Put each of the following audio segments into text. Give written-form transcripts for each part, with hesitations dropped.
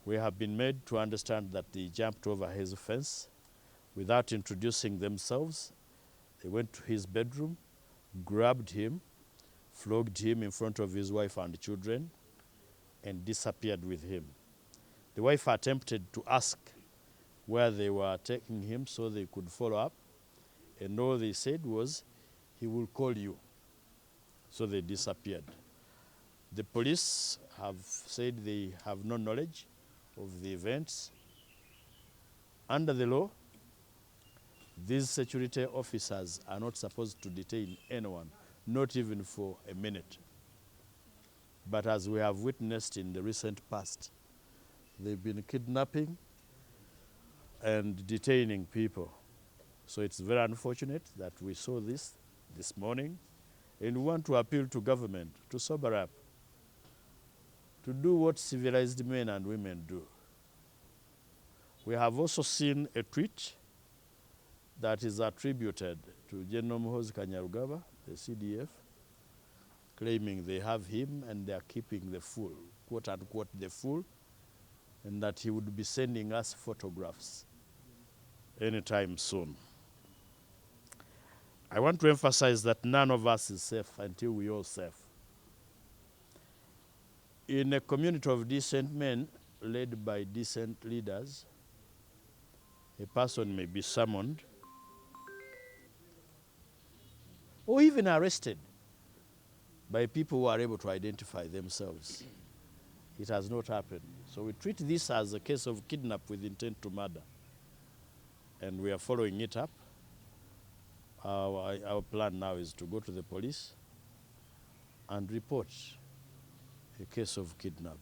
We have been made to understand that they jumped over his fence without introducing themselves. They went to his bedroom, grabbed him, flogged him in front of his wife and children, and disappeared with him. The wife attempted to ask where they were taking him so they could follow up, and all they said was, "He will call you." So they disappeared. The police have said they have no knowledge of the events. Under the law, these security officers are not supposed to detain anyone, not even for a minute. But as we have witnessed in the recent past, they've been kidnapping and detaining people. So it's very unfortunate that we saw this morning, and we want to appeal to government to sober up, to do what civilized men and women do. We have also seen a tweet that is attributed to General Muhoozi Kainerugaba, the CDF, claiming they have him and they are keeping the fool, quote unquote the fool, and that he would be sending us photographs anytime soon. I want to emphasize that none of us is safe until we are safe. In a community of decent men led by decent leaders, a person may be summoned or even arrested by people who are able to identify themselves. It has not happened. So we treat this as a case of kidnap with intent to murder. And we are following it up. Our plan now is to go to the police and report a case of kidnap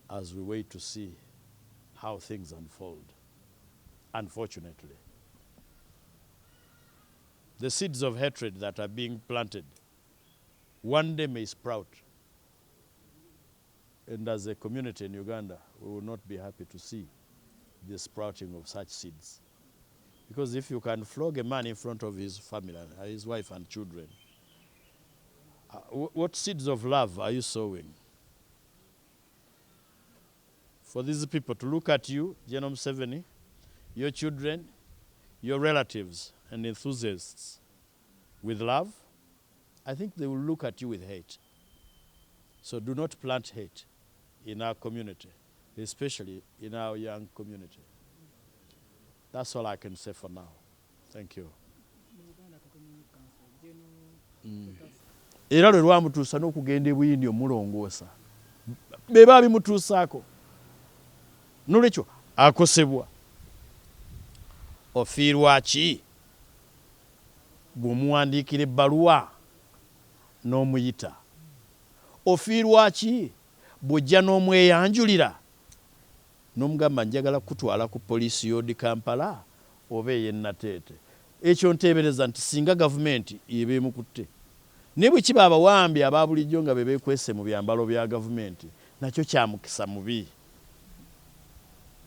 as we wait to see how things unfold. Unfortunately, the seeds of hatred that are being planted one day may sprout. And as a community in Uganda, we will not be happy to see the sprouting of such seeds. Because if you can flog a man in front of his family, his wife and children, what seeds of love are you sowing? For these people to look at you, General Museveni, your children, your relatives and enthusiasts with love, I think they will look at you with hate. So do not plant hate in our community, especially in our young community. That's all I can say for now. Thank you. Era lwe lwamutuusa n'okugenda ebuyindi omulongoosa be baabimutuusaako nolwekyo akosebwa ofiirwa ki bw'omuwandiikira ebbaluwa n'omuyita? Ofiirwa ki bw'ojja n'omweyanjulira n'omugamba njagala kutwala ku poliisi y'odi Kampala oba ey'e Nateete? Ekyo nteebereza nti singa gavumenti eba emukutte, ne bwe kiba abawambi aba bulijjo nga be beekwese mu byambalo bya gavumenti, nakyo kya mukisa mubi.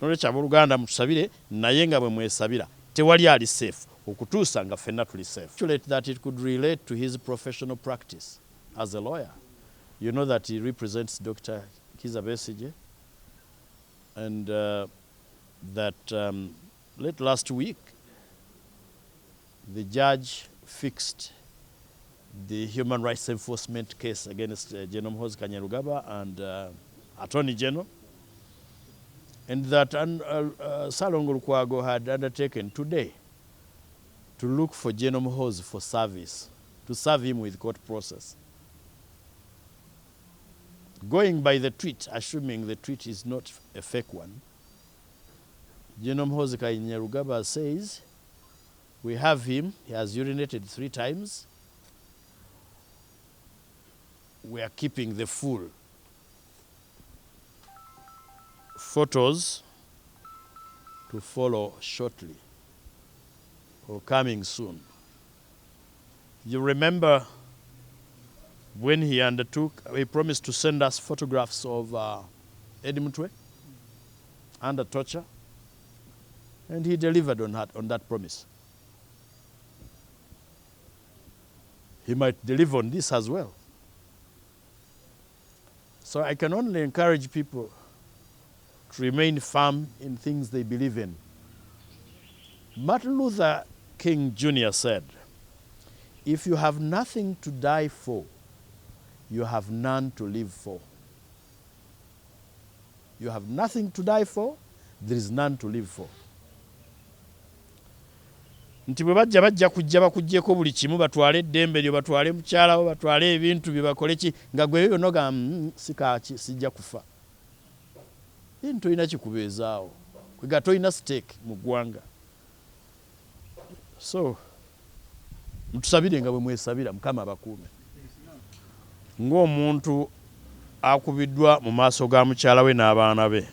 Nolwekyo abooluganda mutusabire, naye nga bwe mwesabira tewali ali safe okutuusa nga ffenna tuli safe. That it could relate to his professional practice as a lawyer. You know that he represents Dr. Kizza Besigye, and late last week, the judge fixed the human rights enforcement case against General Muhoozi Kainerugaba and Attorney General, and that Salongo Lukwago had undertaken today to look for General Muhoozi for service, to serve him with court process. Going by the tweet, assuming the tweet is not a fake one, General Muhoozi Kainerugaba says, we have him, he has urinated 3 times, we are keeping the fool. Photos to follow shortly or coming soon. You remember when he promised to send us photographs of Eddie Mutwe under torture, and he delivered on that promise. He might deliver on this as well. So I can only encourage people to remain firm in things they believe in. Martin Luther King Jr. said, "If you have nothing to die for, you have none to live for." You have nothing to die for, there is none to live for. Nti bwe bajja kujja bakuggyeko buli kimu, batwale eddembe lyo, batwale mukyalawo, batwale ebintu bye, bakole ki, nga gwe yonoga sikaaki sijja kufa. Bintu olina kikubeezaawo, kwega tolina stake mu ggwanga. So mutusabire nga bwe mwesabira, Mukama abakuume. Ng'omuntu akubiddwa mu maaso ga mukyala we n'abaana be,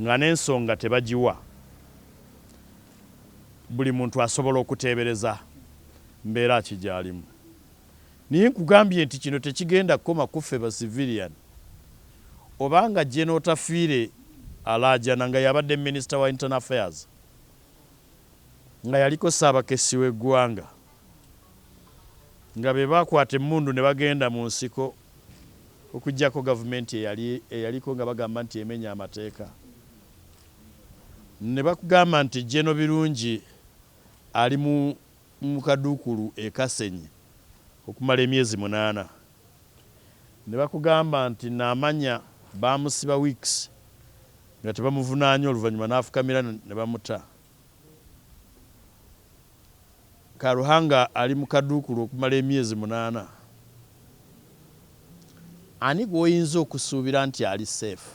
nga n'ensonga tebagiwa, buli muntu asobola okuteebereza mbeera ki gy'alimu. Naye nkugambye nti kino tekigenda kukoma ku ffe ba civilian. Obanga gye n'otafiire alaajana nga yabadde Minister wa Internal Affairs, nga yaliko ssaabakessi w'eggwanga, nga be baakwata emmundu ne bagenda mu nsiko okuggyako gavumenti eyaliko nga bagamba nti emenya amateeka. Ne bakugamba nti Jeno Birungi ali mu kaduukulu e Kasenyi okumala emyezi 8. Ne bakugamba nti n'amanya baamusiba weeks nga tebamuvunaanya, oluvannyuma n'afukamira ne bamuta. Karuhanga ali mu kaduukulu okumala emyezi 8. Ani gw'oyinza okusuubira nti ali safe?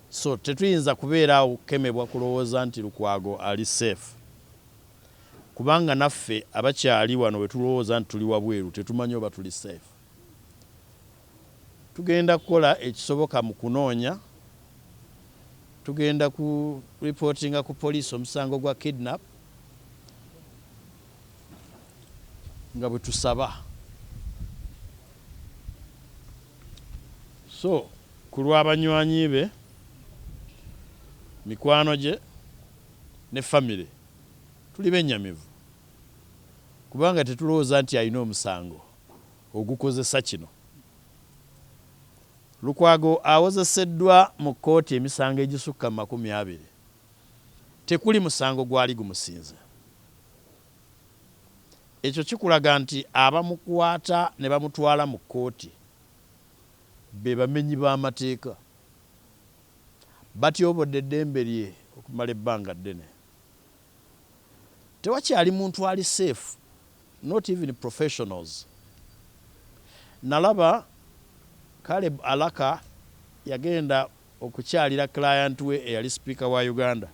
So tetuyinza kubeera awo kukemebwa kulowooza nti Lukwago ali safe, kubanga naffe abakyali wano bwe tulowooza nti tuli wabweru tetumanyi oba tuli safe. Tugenda kukola ekisoboka mu kunoonya, tugenda ku reportinga ku poliisi omusango gwa kidnap nga bwe tusaba. So ku lw'abanywanyi be, mikwano gye ne famire, tuli bennyamivu, kubanga tetulowooza nti alina omusango ogukozesa kino. Lukwago awozeseddwa mu kkooti emisango egisukka mu 20. Tekuli musango gwali gumusinze. Ekyo kikulaga nti abamukwata ne bamutwala mu kkooti be bamenyi b'amateeka, batyobodde eddembe lye okumala ebbanga ddene. Tewakyali muntu ali safe, not even professionals. Nalaba Caleb Alaka yagenda okukyalira client we eyali speaker wa Uganda.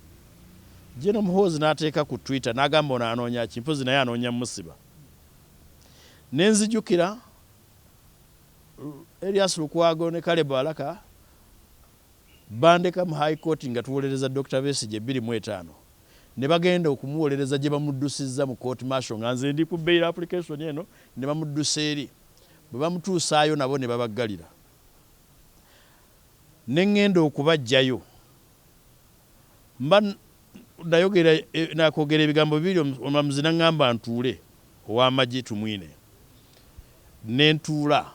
Jeno Muhoozi n'ateeka ku Twitter n'agamba ono anoonya ki, mpozi naye anoonya musiba. Nenzijukira Elias Lukwago ne Caleb Alaka bandeka mu High Court nga tuwolereza Dr. Besigye 25, ne bagenda okumuwolereza gye bamuddusizza mu court martial, nga nze ndi ku bail application eno ne bamuddusa eri. Bwe bamutuusaayo nabo ne babaggalira. Ne ngenda okubajjayo. Mba nakwogera ebigambo bibiri, omulamuzi n'aŋŋamba ntuule, ow'amagye tumwine. Ne ntuula.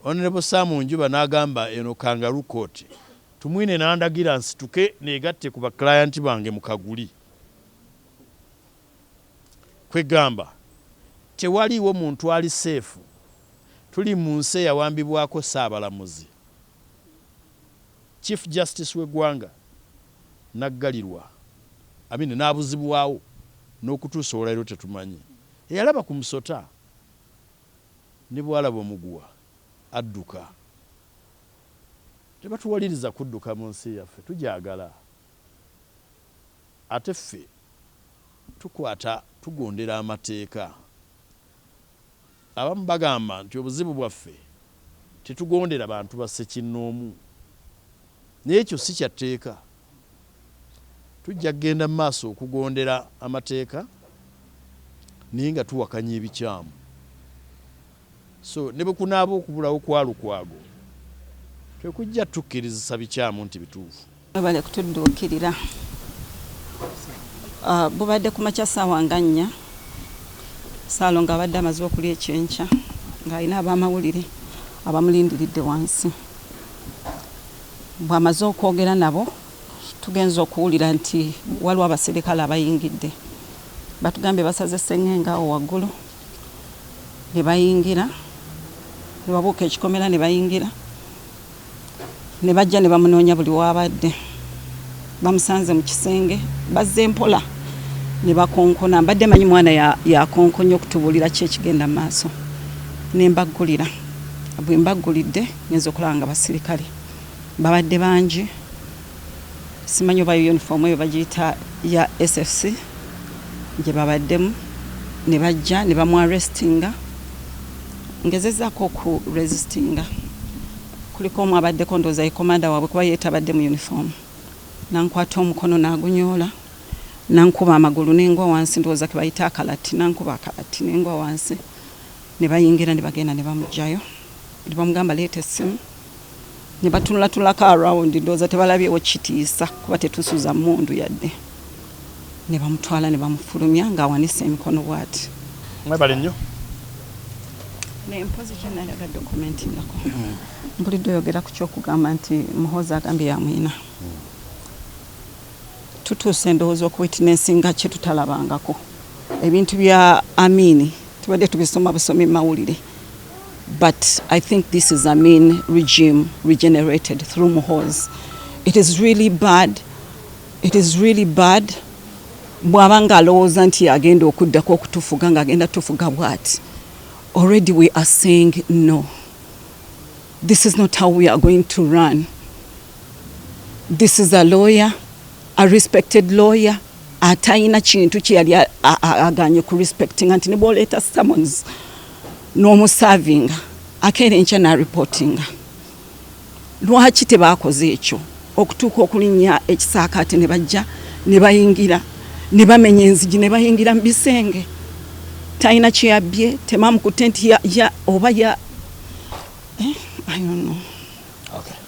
Honorable Samu Njuba n'agamba eno Kangaroo Court. Tumwine n'andagira nsituke negatte ku baklayanti bange mu Kaguli. Kwegamba tewaliiwo muntu ali safe. Tuli mu nsi eyawambibwako Ssaabalamuzi, Chief Justice w'eggwanga n'aggalirwa, n'abuzibwawo n'okutuusa olwaleero tetumanyi. Eyalaba ku musota ne bw'alaba omuguwa adduka. Tebatuwaliriza kudduka mu nsi yaffe, tugyagala. Ate ffe tugondera amateeka. Abamu bagamba nti obuzibu bwaffe tetugondera bantu basse kinnoomu, naye ekyo si kyatteeka. Tujja kugenda mu maaso okugondera amateeka naye nga tuwakanya ebikyamu. So ne bwe kunaaba okubulawo kwa Lukwago tekujja tukkirizisa bikyamu nti bituufu. Bale kutudduukirira. Bubadde ku makya ssaawa nga 4, Saalo ng'abadde amaze okulya ekyenkya ng'alina ab'amawulire abamulindiridde wansi. bw'amaze okwogera nabo tugenza okuwulira nti waliwo abaserikale abayingidde batugambye basaze ssengenga awo waggulu ne bayingira ne babuuka ekikomera ne bayingira ne bajja ne bamunoonya buli wabadde bamusanze mu kisenge bazze mpola ne bakonkona mbadde manyi mwana yakonkonya okutubuulira ki ekigenda mu maaso ne mbaggulira bwe mbaggulidde ngenza okulaba nga basirikale babadde bangi simanyi oba uniform eyo bagiyita ya SFC gye babaddemu ne bajja ne bamuarrestinga ngezezzaako okuresistinga kuliko omu abaddeko ndowooza ye komanda waabwe kuba yeetabadde mu uniform nankwata omukono nagunyoola nankuba amagulu nengwa wansi ndowooza ke bayita akalati nankuba akalati nengwa wansi ne bayingira ne bagenda ne bamugjayo ne bamugamba leeta essimu ne batunula around ndowooza tebalabyewo kitiisa kuba tetusuza mundu yadde ne bamutwala ne bamufulumya ng'awanise emikono bw'ati. Mwebale nnyo. Ne mpozi kyenalaga dokumenti ngako mbulidde oyogera ku kyokugamba nti Muhoozi agambye yamwina tutuuse endowooza okuwitnessinga kye tutalabangako ebintu bya Amin tubadde tubisoma busomi mawulire. But I think this is Amin regime regenerated through Muhoozi. It is really bad. It is really bad. Bwabanga alowooza nti agenda okuddako okutufuga ng'agenda tufuga bw'ati. Already we are saying no. This is not how we are going to run. This is a lawyer, a respected lawyer. Atayina kintu kye yali aganye ku respecting nti ne bw'oleeta summons n'omusavinga akeera enkya n'areportinga. Lwaki tebaakoze ekyo okutuuka okulinnya ekisaakaate ne bajja ne bayingira ne bamenya enzigi ne bayingira mu bisenge talina kye yabbye temamukutte nti oba I don't know. Okay.